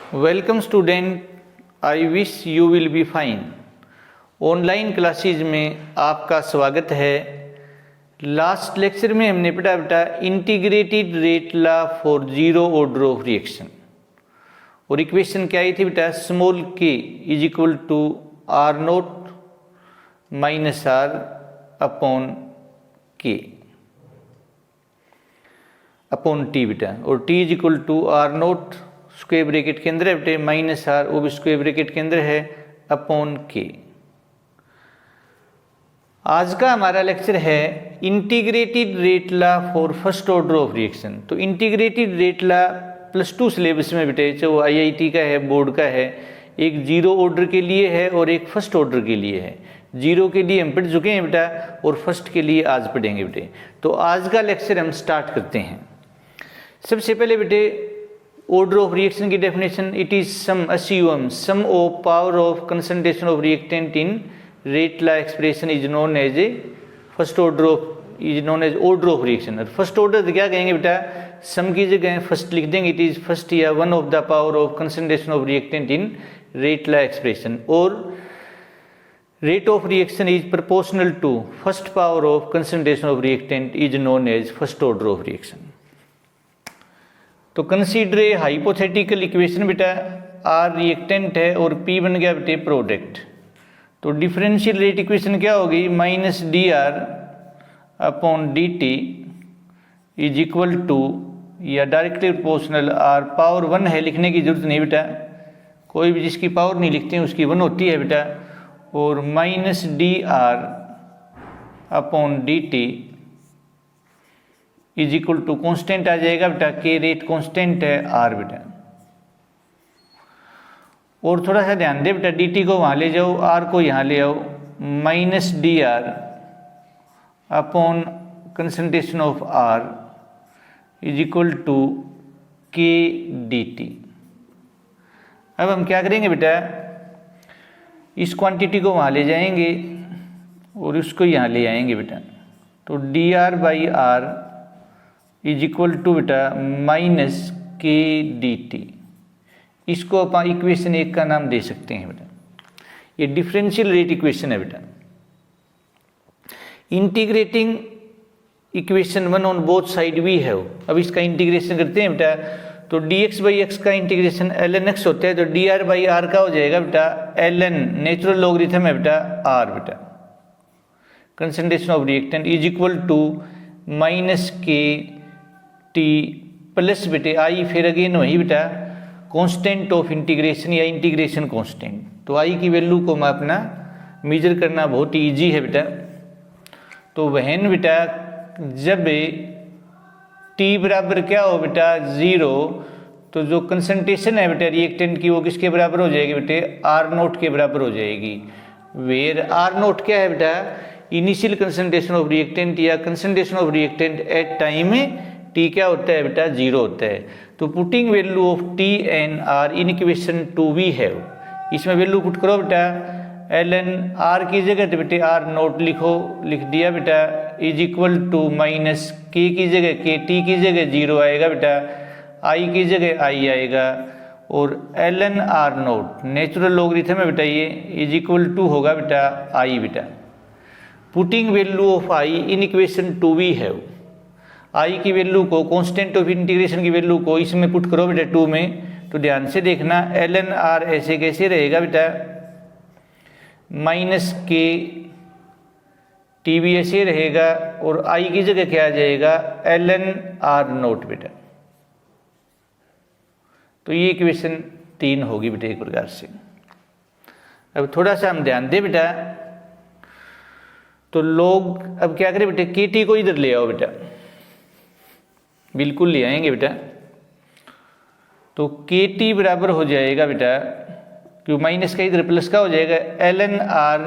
Welcome student, I wish you will be fine. Online classes में आपका स्वागत है। लास्ट लेक्चर में हमने पढ़ा बेटा integrated rate law for zero order of reaction, और इक्वेशन क्या आई थी बेटा, small K is equal to R naught minus R upon K upon T बेटा, और T is equal to R naught square bracket के अंदर है बेटे माइनस आर, वो भी स्क्वायर ब्रैकेट के अंदर है, अपॉन के। आज का हमारा लेक्चर है integrated rate law for first order of reaction. तो इंटीग्रेटेड रेट लॉ +2 सिलेबस में बेटे, चाहे वो IIT का है, बोर्ड का है, एक जीरो ऑर्डर के लिए है और एक फर्स्ट ऑर्डर के लिए है। जीरो के लिए हम पढ़ चुके हैं बेटा, और फर्स्ट के लिए आज पढ़ेंगे बेटे। तो आज का लेक्चर हम स्टार्ट करते हैं। सबसे पहले बेटे ऑर्डर ऑफ रिएक्शन की definition, it is sum of power of concentration of reactant in rate law expression is known as a first order of is known as order of reaction. First order क्या कहेंगे बेटा, sum की जगह first लिख देंगे, it is first या one of the power of concentration of reactant in rate law expression, और rate of reaction is proportional to first power of concentration of reactant is known as first order of reaction. तो consider a hypothetical equation बेटा, R reactant है और P बन गया बेटे product. तो differential rate equation क्या होगी, minus D R upon D T is equal to, या डायरेक्टली प्रोपोर्शनल, आर पावर 1 है, लिखने की जरूरत नहीं बेटा, कोई भी जिसकी पावर नहीं लिखते हैं उसकी 1 होती है बेटा, और minus D R upon D T is equal to constant आ जाएगा बेटा, के रेट कॉन्स्टेंट है, आर बेटा। और थोड़ा सा ध्यान दे बेटा, डी टी को वहाँ ले जाओ, आर को यहाँ ले आओ, minus D R upon concentration of R is equal to K D T. अब हम क्या करेंगे बेटा, इस क्वांटिटी को वहाँ ले जाएंगे और उसको यहाँ ले आएंगे बेटा। तो D R by R is equal to बेटा माइनस के डी टी। इसको अपन इक्वेशन 1 का नाम दे सकते हैं बेटा, ये डिफरेंशियल रेट इक्वेशन है बेटा। Integrating equation 1 on both side we have. अब इसका इंटीग्रेशन करते हैं बेटा, तो dx बाई एक्स का इंटीग्रेशन ln x होता है, तो dr बाई आर का हो जाएगा बेटा ln नेचुरल लॉगरिथम है बेटा r बेटा, concentration of reactant is equal to minus K T plus बेटे आई, फिर अगेन वही बेटा कांस्टेंट ऑफ इंटीग्रेशन या इंटीग्रेशन कांस्टेंट। तो आई की वैल्यू को मापना, मेजर करना बहुत ही ईजी है बेटा। तो वहन बेटा जब टी बराबर क्या हो बेटा 0, तो जो कंसंट्रेशन है बेटा रिएक्टेंट की वो किसके बराबर हो जाएगी बेटे, आर नोट के बराबर हो जाएगी। वेयर आर नोट क्या है बेटा, इनिशियल कंसंट्रेशन ऑफ रिएक्टेंट या concentration of reactant at time T क्या होता है बेटा 0 होता है। तो putting value of T and R in equation 2 we have, इसमें वैल्यू पुट करो बेटा, ln आर की जगह तो बेटे आर नोट लिखो, लिख दिया बेटा, इज इक्वल टू माइनस के की जगह के, टी की जगह 0 आएगा बेटा, आई की जगह आई आएगा, और ln R naught natural logarithm है बेटा ये, इज इक्वल टू होगा बेटा आई बेटा। Putting value of I in equation 2 we have, I की वैल्यू को, कांस्टेंट ऑफ इंटीग्रेशन की वैल्यू को इसमें पुट करो बेटा 2 में। तो ध्यान से देखना, ln आर ऐसे कैसे रहेगा बेटा, माइनस के टी भी ऐसे रहेगा, और आई की जगह क्या आ जाएगा ln आर नोट बेटा। तो ये इक्वेशन 3 होगी बेटा एक प्रकार से। अब थोड़ा सा हम ध्यान दें बेटा, तो लोग अब क्या करें बेटा, के टी को इधर ले आओ बेटा, बिल्कुल ले आएंगे बेटा। तो के टी बराबर हो जाएगा बेटा, क्यों माइनस का इधर प्लस का हो जाएगा, ln आर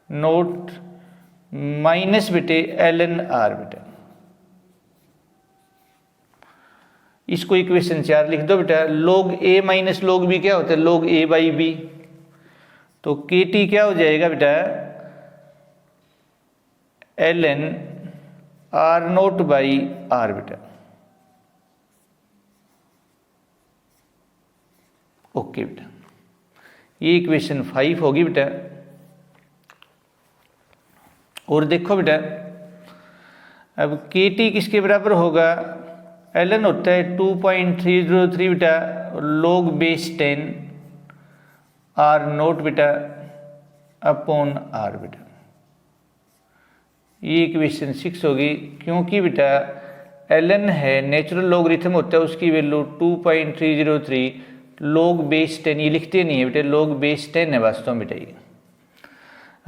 नोट माइनस बेटे ln आर बेटा। इसको इक्वेशन 4 लिख दो बेटा। log a minus log b क्या होता है, log a बाई बी। तो के टी क्या हो जाएगा बेटा, ln R naught by R बेटा। ओके बेटा, ये इक्वेशन 5 होगी बेटा। और देखो बेटा, अब के टी किसके बराबर होगा, एल एन होता है 2.303 बेटा log बेस 10 आर नोट बेटा अपॉन आर बेटा। ये इक्वेशन 6 होगी, क्योंकि बेटा एल एन है नेचुरल लॉगरिथम होता है, उसकी वैल्यू 2.303 log बेस 10, ये लिखते नहीं है बेटा, log बेस 10 है वास्तव में बेटा ये।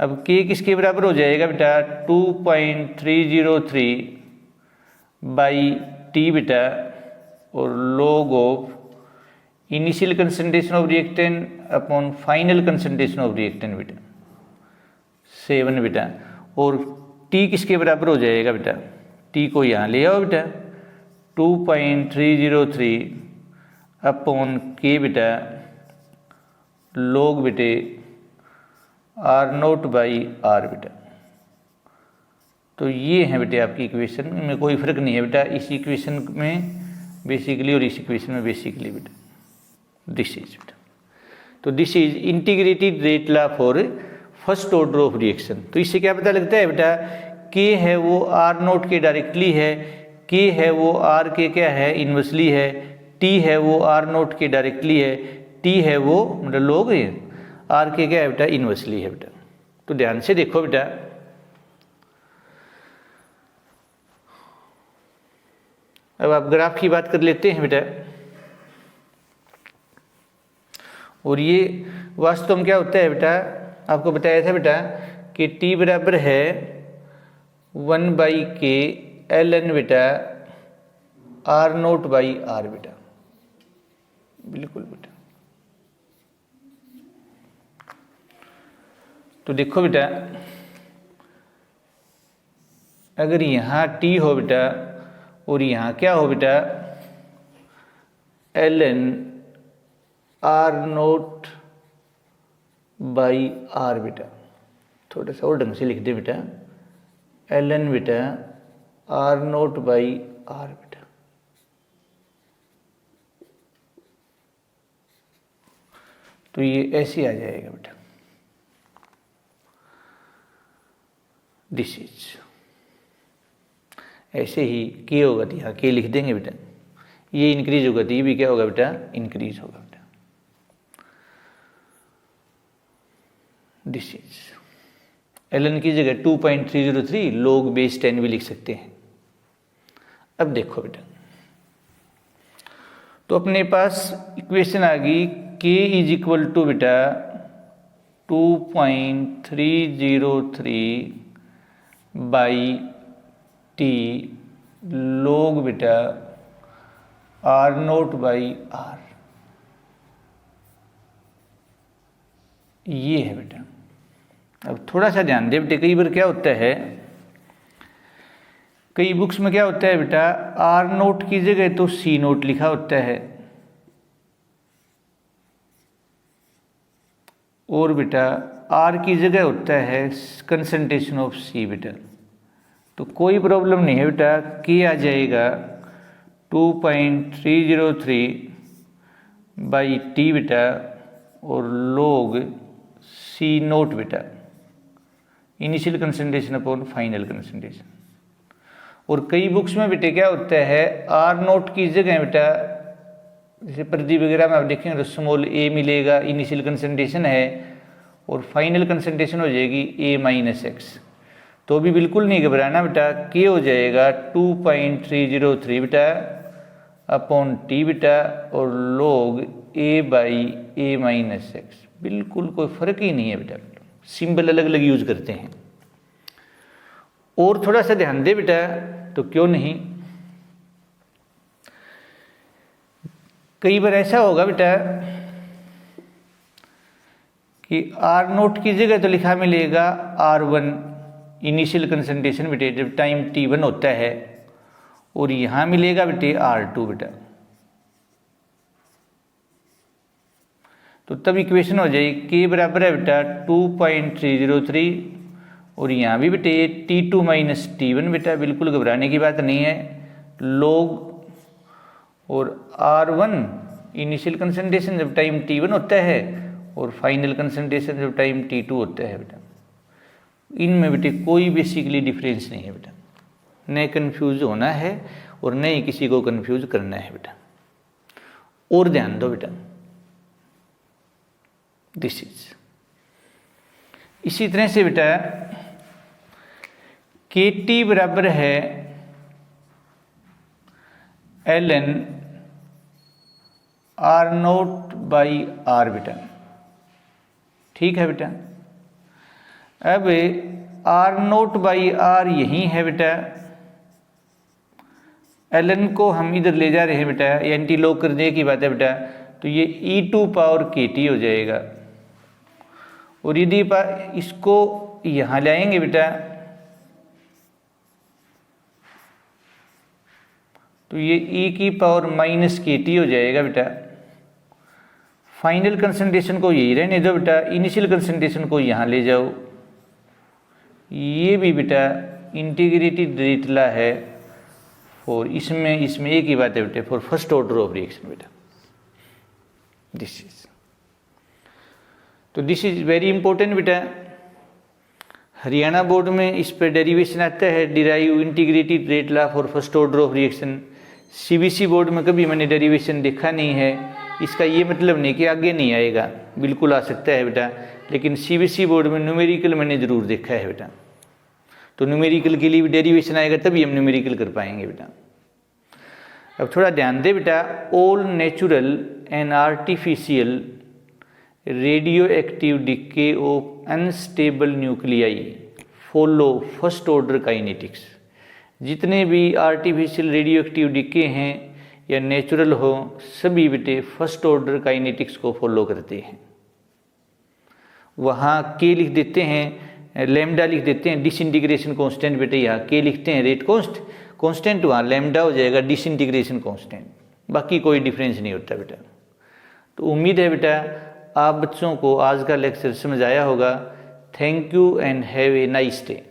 अब k किसके बराबर हो जाएगा बेटा 2.303 बाई टी बेटा और log of initial concentration of reactant upon final concentration of reactant बेटा 7 बेटा। और t किसके बराबर हो जाएगा बेटा, t को यहाँ ले आओ बेटा 2.303 अपॉन k बेटा log बेटे आर नोट बाई आर बेटा। तो ये है बेटे आपकी इक्वेशन, में कोई फर्क नहीं है बेटा इस इक्वेशन में बेसिकली और इस इक्वेशन में बेसिकली बेटा, दिस इज बेटा। तो this is integrated rate law for first order of reaction. तो इससे क्या पता लगता है बेटा, के है वो आर नोट के डायरेक्टली है, के है वो आर के क्या है इन्वर्सली है, टी है वो आर नोट के डायरेक्टली है, टी है वो मतलब लोग आर के क्या है बेटा इन्वर्सली है बेटा। तो ध्यान से देखो बेटा, अब आप ग्राफ की बात कर लेते हैं बेटा। और ये वास्तव में क्या होता है बेटा, आपको बताया था बेटा कि t बराबर है 1/k ln बेटा आर नोट बाई आर बेटा, बिल्कुल बेटा। तो देखो बेटा, अगर यहाँ t हो बेटा और यहाँ क्या हो बेटा ln R naught by R बेटा, थोड़ा सा और ढंग से लिख दे बेटा ln बेटा आर नोट बाई आर बेटा। तो ये ऐसे आ जाएगा बेटा, दिस इज ऐसे ही के होगा तो यहाँ के लिख देंगे बेटा, ये इंक्रीज होगा तो ये भी क्या होगा बेटा इंक्रीज होगा बेटा। दिस इज ln की जगह 2.303 log बेस 10 भी लिख सकते हैं। अब देखो बेटा, तो अपने पास इक्वेशन आ गई k इज इक्वल टू बेटा 2.303 बाई टी log बेटा आर नोट बाई आर, ये है बेटा। अब थोड़ा सा ध्यान दे बेटे, कई बार क्या होता है, कई बुक्स में क्या होता है बेटा आर नोट की जगह तो सी नोट लिखा होता है, और बेटा आर की जगह होता है कंसंट्रेशन ऑफ सी बेटा। तो कोई प्रॉब्लम नहीं है बेटा, के आ जाएगा 2.303 बाई टी बेटा और log सी नोट बेटा initial concentration upon final concentration. और कई बुक्स में बेटे क्या होता है आर नोट की जगह बेटा, जैसे प्रदीप वगैरह में आप देखेंगे तो स्मॉल ए मिलेगा, इनिशियल कंसंट्रेशन है, और फाइनल कंसंट्रेशन हो जाएगी a-x। तो भी बिल्कुल नहीं घबराना बेटा, के हो जाएगा 2.303 बेटा अपॉन टी बेटा और log a/a-x, बिल्कुल कोई फर्क ही नहीं है बेटा, सिंबल अलग अलग यूज करते हैं। और थोड़ा सा ध्यान दे बेटा, तो क्यों नहीं, कई बार ऐसा होगा बेटा कि आर नोट की जगह तो लिखा मिलेगा R1 इनिशियल कंसंट्रेशन बेटे जब टाइम t1 होता है, और यहाँ मिलेगा बेटे R2 बेटा। तो तब इक्वेशन हो जाएगी k बराबर है बेटा 2.303, और यहाँ भी बेटे t2 माइनस t1 बेटा, बिल्कुल घबराने की बात नहीं है, log और R1 इनिशियल कंसंट्रेशन जब टाइम t1 होता है और फाइनल कंसंट्रेशन जब टाइम t2 होता है बेटा। इनमें बेटे कोई बेसिकली डिफरेंस नहीं है बेटा, न कंफ्यूज होना है और न ही किसी को कंफ्यूज करना है बेटा। और ध्यान दो बेटा, दिस इज इसी तरह से बेटा KT बराबर है ln R0/R बेटा, ठीक है बेटा। अब R0/R यही है बेटा, ln को हम इधर ले जा रहे हैं बेटा, एंटी लॉग करने की बात है बेटा, तो ये e2 पावर KT हो जाएगा। और यदि इसको यहाँ लाएंगे बेटा तो ये e की पावर -KT हो जाएगा बेटा। फाइनल कंसंट्रेशन को यही रहने दो बेटा, इनिशियल कंसंट्रेशन को यहाँ ले जाओ। ये भी बेटा इंटीग्रेटेड रेट ला है फॉर, इसमें एक ही बात है बेटा, for first order of reaction बेटा, दिस इज। तो दिस इज वेरी इंपॉर्टेंट बेटा। हरियाणा बोर्ड में इस पर डेरिवेशन आता है, derive integrated rate law for first order of reaction. CBC board में कभी मैंने डेरिवेशन देखा नहीं है, इसका ये मतलब नहीं कि आगे नहीं आएगा, बिल्कुल आ सकता है बेटा, लेकिन CBC बोर्ड में न्यूमेरिकल मैंने ज़रूर देखा है बेटा। तो न्यूमेरिकल के लिए भी डेरिवेशन आएगा तभी हम न्यूमेरिकल कर पाएंगे बेटा। अब थोड़ा ध्यान दे बेटा, all natural and artificial radio active decay of unstable nuclei follow first order kinetics. जितने भी आर्टिफिशियल रेडियो एक्टिव डिके हैं या नेचुरल हो, सभी बेटे फर्स्ट ऑर्डर काइनेटिक्स को फॉलो करते हैं। वहाँ के लिख देते हैं, लैम्डा लिख देते हैं, डिसइंटीग्रेशन कांस्टेंट बेटे यहाँ के लिखते हैं, रेट कांस्टेंट वहाँ लैम्डा हो जाएगा डिसइंटीग्रेशन कांस्टेंट, बाकी कोई डिफरेंस नहीं होता बेटा। तो उम्मीद है बेटा आप बच्चों को आज का लेक्चर समझ आया होगा। Thank you and have a nice day.